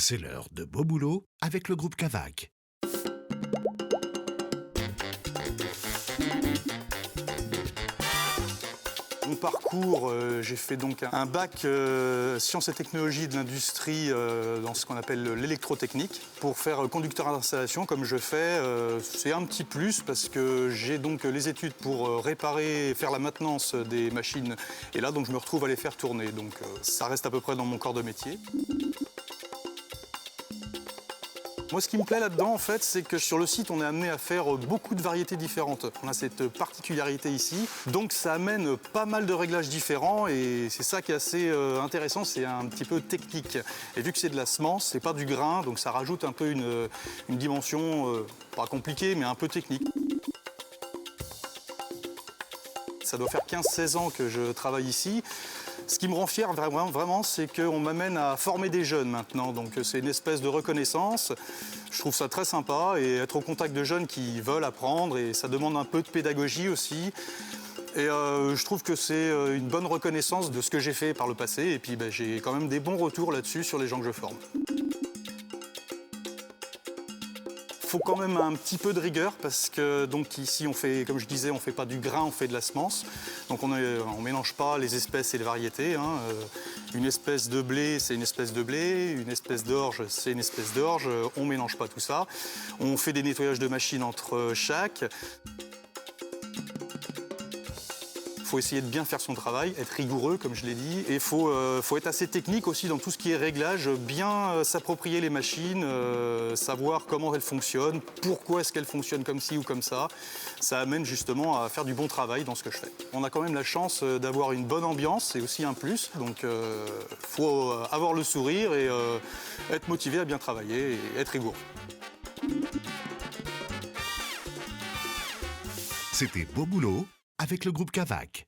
C'est l'heure de Beau Boulot avec le groupe Cavac. Mon parcours, j'ai fait donc un bac sciences et technologies de l'industrie dans ce qu'on appelle l'électrotechnique. Pour faire conducteur d'installation comme je fais, c'est un petit plus parce que j'ai donc les études pour réparer et faire la maintenance des machines. Et là, donc, je me retrouve à les faire tourner. Donc ça reste à peu près dans mon corps de métier. Moi, ce qui me plaît là-dedans, en fait, c'est que sur le site, on est amené à faire beaucoup de variétés différentes. On a cette particularité ici. Donc, ça amène pas mal de réglages différents et c'est ça qui est assez intéressant, c'est un petit peu technique. Et vu que c'est de la semence, c'est pas du grain, donc ça rajoute un peu une dimension, pas compliquée, mais un peu technique. Ça doit faire 15-16 ans que je travaille ici. Ce qui me rend fier vraiment, c'est qu'on m'amène à former des jeunes maintenant. Donc c'est une espèce de reconnaissance. Je trouve ça très sympa et être au contact de jeunes qui veulent apprendre et ça demande un peu de pédagogie aussi. Et je trouve que c'est une bonne reconnaissance de ce que j'ai fait par le passé. Et puis j'ai quand même des bons retours là-dessus sur les gens que je forme. Il faut quand même un petit peu de rigueur parce que donc ici on fait, comme je disais, on fait pas du grain, on fait de la semence. Donc on mélange pas les espèces et les variétés. Une espèce de blé, c'est une espèce de blé. Une espèce d'orge, c'est une espèce d'orge. On mélange pas tout ça. On fait des nettoyages de machines entre chaque. Il faut essayer de bien faire son travail, être rigoureux, comme je l'ai dit. Et il faut être assez technique aussi dans tout ce qui est réglage, bien s'approprier les machines, savoir comment elles fonctionnent, pourquoi est-ce qu'elles fonctionnent comme ci ou comme ça. Ça amène justement à faire du bon travail dans ce que je fais. On a quand même la chance d'avoir une bonne ambiance, c'est aussi un plus. Donc il faut avoir le sourire et être motivé à bien travailler et être rigoureux. C'était Beau Boulot avec le groupe Cavac.